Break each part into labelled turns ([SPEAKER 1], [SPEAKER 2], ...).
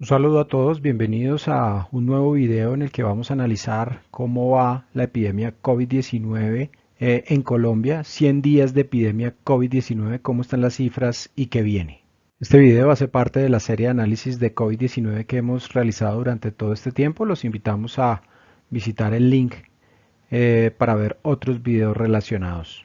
[SPEAKER 1] Un saludo a todos, bienvenidos a un nuevo video en el que vamos a analizar cómo va la epidemia COVID-19 en Colombia, 100 días de epidemia COVID-19, cómo están las cifras y qué viene. Este video hace parte de la serie de análisis de COVID-19 que hemos realizado durante todo este tiempo. Los invitamos a visitar el link para ver otros videos relacionados.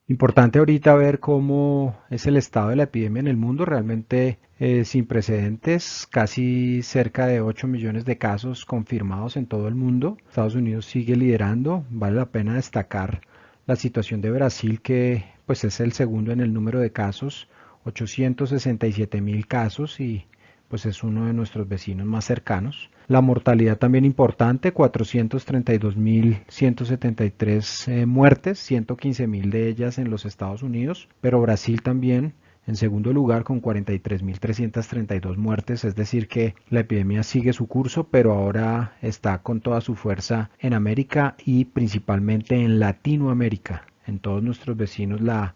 [SPEAKER 1] Importante ahorita ver cómo es el estado de la epidemia en el mundo, realmente sin precedentes, casi cerca de 8 millones de casos confirmados en todo el mundo. Estados Unidos sigue liderando, vale la pena destacar la situación de Brasil que pues es el segundo en el número de casos, 867.000 casos y pues es uno de nuestros vecinos más cercanos. La mortalidad también importante, 432.173 muertes, 115.000 de ellas en los Estados Unidos, pero Brasil también en segundo lugar con 43.332 muertes, es decir que la epidemia sigue su curso, pero ahora está con toda su fuerza en América y principalmente en Latinoamérica. En todos nuestros vecinos la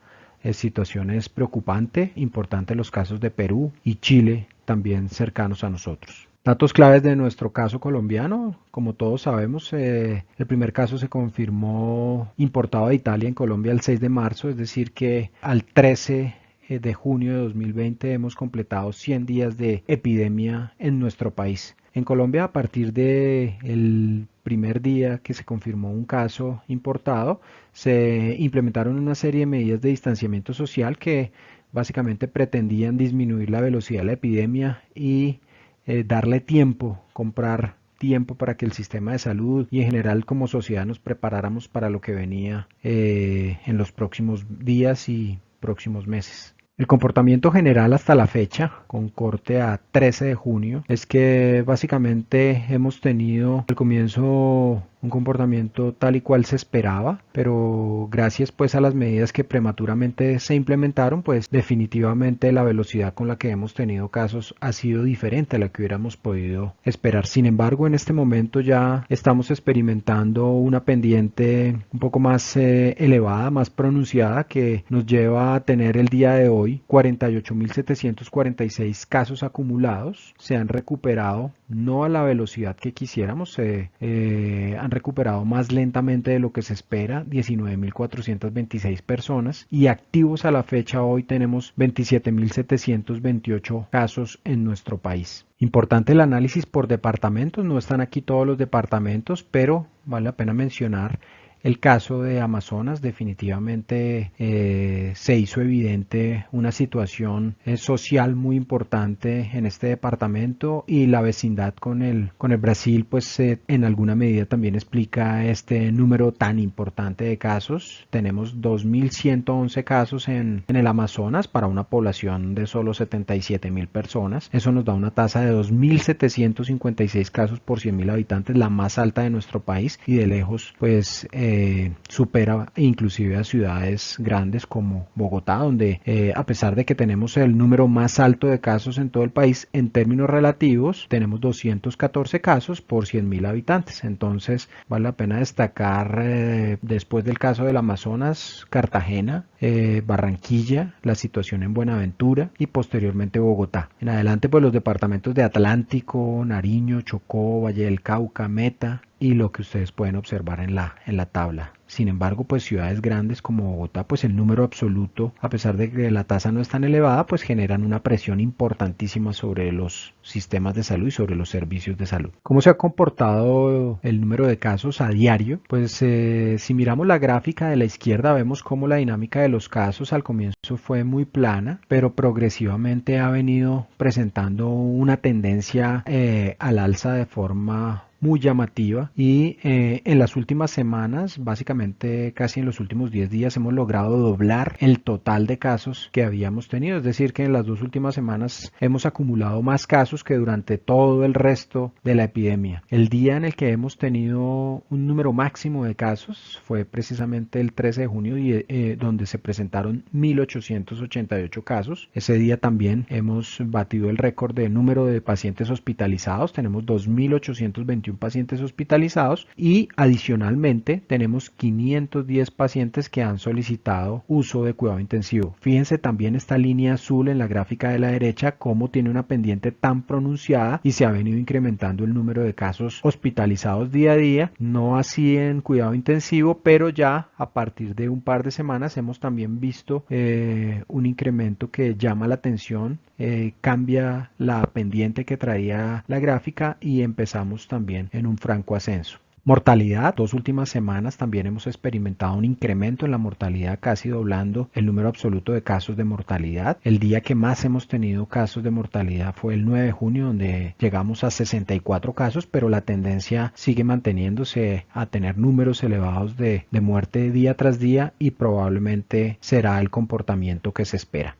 [SPEAKER 1] situación es preocupante, importante los casos de Perú y Chile también cercanos a nosotros. Datos claves de nuestro caso colombiano, como todos sabemos, el primer caso se confirmó importado de Italia en Colombia el 6 de marzo, es decir que al 13 de junio de 2020 hemos completado 100 días de epidemia en nuestro país. En Colombia, a partir del primer día que se confirmó un caso importado, se implementaron una serie de medidas de distanciamiento social que básicamente pretendían disminuir la velocidad de la epidemia y darle tiempo, comprar tiempo para que el sistema de salud y en general como sociedad nos preparáramos para lo que venía en los próximos días y próximos meses. El comportamiento general hasta la fecha, con corte a 13 de junio, es que básicamente hemos tenido al comienzo un comportamiento tal y cual se esperaba, pero gracias pues a las medidas que prematuramente se implementaron, pues definitivamente la velocidad con la que hemos tenido casos ha sido diferente a la que hubiéramos podido esperar. Sin embargo, en este momento ya estamos experimentando una pendiente un poco más elevada, más pronunciada, que nos lleva a tener el día de hoy 48.746 casos acumulados. Se han recuperado no a la velocidad que quisiéramos, han recuperado más lentamente de lo que se espera, 19.426 personas, y activos a la fecha hoy tenemos 27.728 casos en nuestro país. Importante el análisis por departamentos, no están aquí todos los departamentos, pero vale la pena mencionar el caso de Amazonas. Definitivamente se hizo evidente una situación social muy importante en este departamento, y la vecindad con el Brasil pues en alguna medida también explica este número tan importante de casos. Tenemos 2.111 casos en el Amazonas para una población de solo 77.000 personas. Eso nos da una tasa de 2.756 casos por 100.000 habitantes, la más alta de nuestro país, y de lejos pues supera inclusive a ciudades grandes como Bogotá, donde a pesar de que tenemos el número más alto de casos en todo el país, en términos relativos tenemos 214 casos por 100.000 habitantes. Entonces vale la pena destacar después del caso del Amazonas, Cartagena, Barranquilla, la situación en Buenaventura y posteriormente Bogotá. En adelante pues los departamentos de Atlántico, Nariño, Chocó, Valle del Cauca, Meta y lo que ustedes pueden observar en la tabla. Sin embargo, pues ciudades grandes como Bogotá, pues el número absoluto, a pesar de que la tasa no es tan elevada, pues generan una presión importantísima sobre los sistemas de salud y sobre los servicios de salud. ¿Cómo se ha comportado el número de casos a diario? Pues si miramos la gráfica de la izquierda, vemos cómo la dinámica de los casos al comienzo fue muy plana, pero progresivamente ha venido presentando una tendencia al alza de forma muy llamativa, y en las últimas semanas, básicamente casi en los últimos 10 días, hemos logrado doblar el total de casos que habíamos tenido. Es decir que en las dos últimas semanas hemos acumulado más casos que durante todo el resto de la epidemia. El día en el que hemos tenido un número máximo de casos fue precisamente el 13 de junio, donde se presentaron 1.888 casos. Ese día también hemos batido el récord de número de pacientes hospitalizados. Tenemos 2.821 121 pacientes hospitalizados y adicionalmente tenemos 510 pacientes que han solicitado uso de cuidado intensivo. Fíjense también esta línea azul en la gráfica de la derecha cómo tiene una pendiente tan pronunciada y se ha venido incrementando el número de casos hospitalizados día a día, no así en cuidado intensivo, pero ya a partir de un par de semanas hemos también visto un incremento que llama la atención, cambia la pendiente que traía la gráfica y empezamos también en un franco ascenso. Mortalidad, 2 últimas semanas también hemos experimentado un incremento en la mortalidad, casi doblando el número absoluto de casos de mortalidad. El día que más hemos tenido casos de mortalidad fue el 9 de junio, donde llegamos a 64 casos, pero la tendencia sigue manteniéndose a tener números elevados de muerte día tras día y probablemente será el comportamiento que se espera.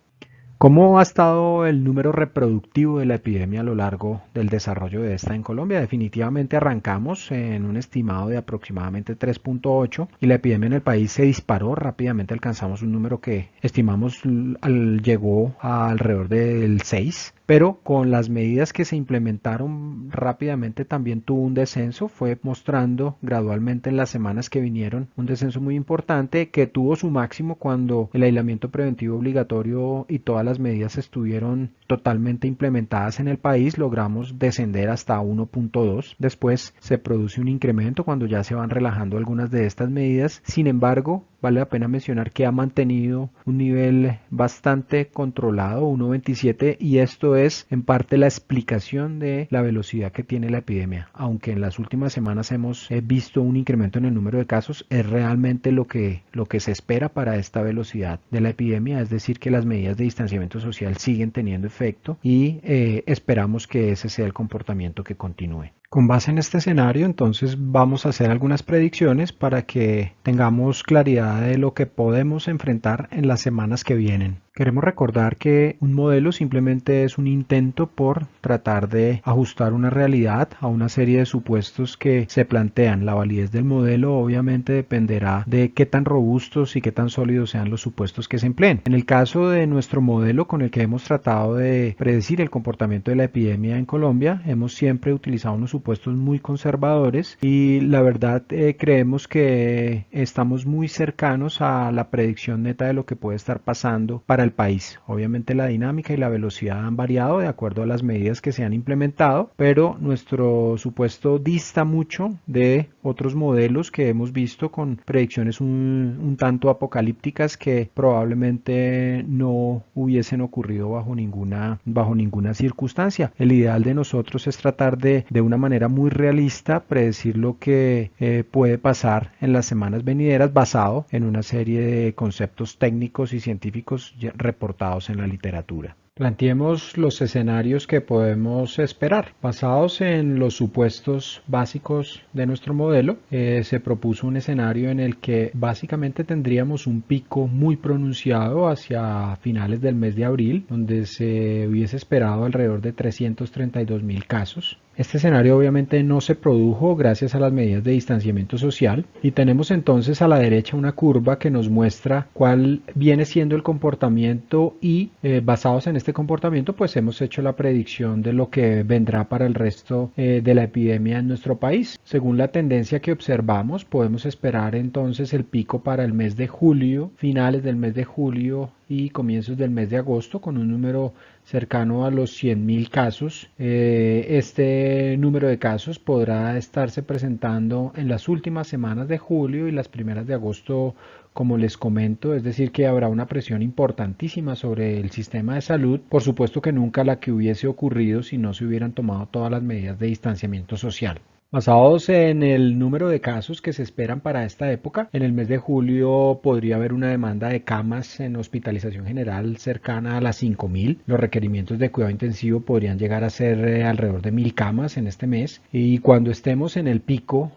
[SPEAKER 1] ¿Cómo ha estado el número reproductivo de la epidemia a lo largo del desarrollo de esta en Colombia? Definitivamente arrancamos en un estimado de aproximadamente 3.8 y la epidemia en el país se disparó rápidamente, alcanzamos un número que estimamos llegó a alrededor del 6. Pero con las medidas que se implementaron rápidamente también tuvo un descenso, fue mostrando gradualmente en las semanas que vinieron un descenso muy importante que tuvo su máximo cuando el aislamiento preventivo obligatorio y todas las medidas estuvieron totalmente implementadas en el país, logramos descender hasta 1.2. Después se produce un incremento cuando ya se van relajando algunas de estas medidas. Sin embargo, vale la pena mencionar que ha mantenido un nivel bastante controlado, 1.27, y esto es en parte la explicación de la velocidad que tiene la epidemia. Aunque en las últimas semanas hemos visto un incremento en el número de casos, es realmente lo que se espera para esta velocidad de la epidemia, es decir, que las medidas de distanciamiento social siguen teniendo efecto y esperamos que ese sea el comportamiento que continúe. Con base en este escenario, entonces vamos a hacer algunas predicciones para que tengamos claridad de lo que podemos enfrentar en las semanas que vienen. Queremos recordar que un modelo simplemente es un intento por tratar de ajustar una realidad a una serie de supuestos que se plantean. La validez del modelo obviamente dependerá de qué tan robustos y qué tan sólidos sean los supuestos que se empleen. En el caso de nuestro modelo con el que hemos tratado de predecir el comportamiento de la epidemia en Colombia, hemos siempre utilizado unos supuestos muy conservadores y la verdad creemos que estamos muy cercanos a la predicción neta de lo que puede estar pasando para el país. Obviamente la dinámica y la velocidad han variado de acuerdo a las medidas que se han implementado, pero nuestro supuesto dista mucho de otros modelos que hemos visto con predicciones un tanto apocalípticas que probablemente no hubiesen ocurrido bajo ninguna circunstancia. El ideal de nosotros es tratar de una manera muy realista predecir lo que puede pasar en las semanas venideras basado en una serie de conceptos técnicos y científicos reportados en la literatura. Planteemos los escenarios que podemos esperar. Basados en los supuestos básicos de nuestro modelo, se propuso un escenario en el que básicamente tendríamos un pico muy pronunciado hacia finales del mes de abril, donde se hubiese esperado alrededor de 332.000 casos. Este escenario obviamente no se produjo gracias a las medidas de distanciamiento social y tenemos entonces a la derecha una curva que nos muestra cuál viene siendo el comportamiento y basados en este comportamiento pues hemos hecho la predicción de lo que vendrá para el resto de la epidemia en nuestro país. Según la tendencia que observamos podemos esperar entonces el pico para el mes de julio, finales del mes de julio y comienzos del mes de agosto con un número cercano a los 100.000 casos. Este número de casos podrá estarse presentando en las últimas semanas de julio y las primeras de agosto, como les comento, es decir que habrá una presión importantísima sobre el sistema de salud, por supuesto que nunca la que hubiese ocurrido si no se hubieran tomado todas las medidas de distanciamiento social. Basados en el número de casos que se esperan para esta época, en el mes de julio podría haber una demanda de camas en hospitalización general cercana a las 5.000. Los requerimientos de cuidado intensivo podrían llegar a ser alrededor de 1.000 camas en este mes. Y cuando estemos en el pico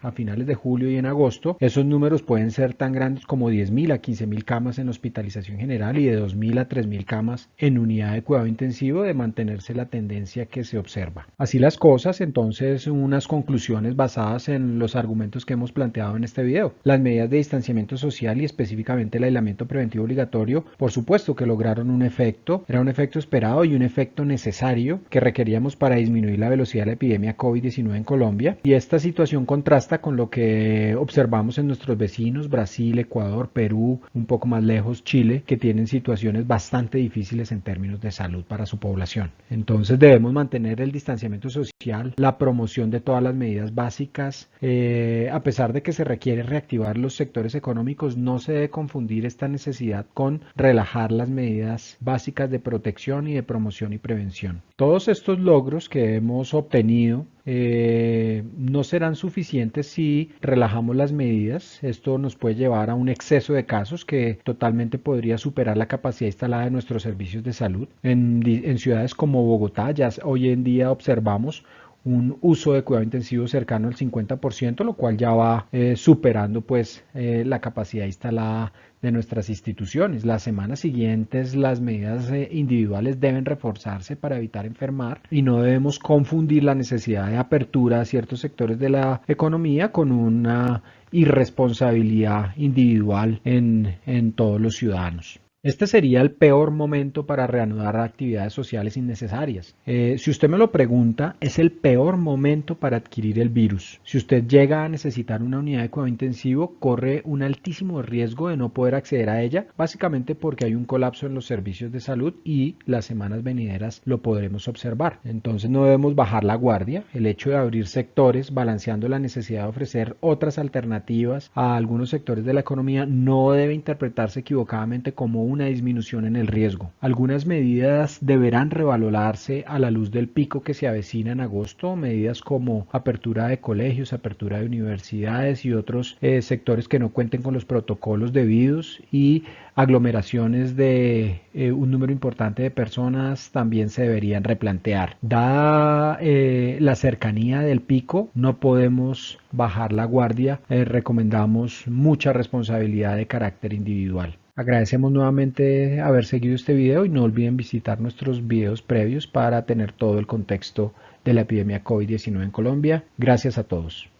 [SPEAKER 1] a finales de julio y en agosto, esos números pueden ser tan grandes como 10.000 a 15.000 camas en hospitalización general y de 2.000 a 3.000 camas en unidad de cuidado intensivo, de mantenerse la tendencia que se observa. Así las cosas, entonces unas conclusiones basadas en los argumentos que hemos planteado en este video. Las medidas de distanciamiento social y específicamente el aislamiento preventivo obligatorio, por supuesto que lograron un efecto, era un efecto esperado y un efecto necesario que requeríamos para disminuir la velocidad de la epidemia COVID-19 en Colombia, y esta situación contrasta con lo que observamos en nuestros vecinos, Brasil, Ecuador, Perú, un poco más lejos Chile, que tienen situaciones bastante difíciles en términos de salud para su población. Entonces debemos mantener el distanciamiento social, la promoción de todas las medidas básicas, a pesar de que se requiere reactivar los sectores económicos, no se debe confundir esta necesidad con relajar las medidas básicas de protección y de promoción y prevención. Todos estos logros que hemos obtenido no serán suficientes si relajamos las medidas. Esto nos puede llevar a un exceso de casos que totalmente podría superar la capacidad instalada de nuestros servicios de salud. En ciudades como Bogotá ya hoy en día observamos un uso de cuidado intensivo cercano al 50%, lo cual ya va superando pues la capacidad instalada de nuestras instituciones. Las semanas siguientes las medidas individuales deben reforzarse para evitar enfermar y no debemos confundir la necesidad de apertura a ciertos sectores de la economía con una irresponsabilidad individual en todos los ciudadanos. Este sería el peor momento para reanudar actividades sociales innecesarias. Si usted me lo pregunta, es el peor momento para adquirir el virus. Si usted llega a necesitar una unidad de cuidado intensivo, corre un altísimo riesgo de no poder acceder a ella, básicamente porque hay un colapso en los servicios de salud y las semanas venideras lo podremos observar. Entonces no debemos bajar la guardia. El hecho de abrir sectores, balanceando la necesidad de ofrecer otras alternativas a algunos sectores de la economía, no debe interpretarse equivocadamente como una disminución en el riesgo. Algunas medidas deberán revalorarse a la luz del pico que se avecina en agosto, medidas como apertura de colegios, apertura de universidades y otros sectores que no cuenten con los protocolos debidos, y aglomeraciones de un número importante de personas también se deberían replantear. Dada la cercanía del pico, no podemos bajar la guardia. Recomendamos mucha responsabilidad de carácter individual. Agradecemos nuevamente haber seguido este video y no olviden visitar nuestros videos previos para tener todo el contexto de la epidemia COVID-19 en Colombia. Gracias a todos.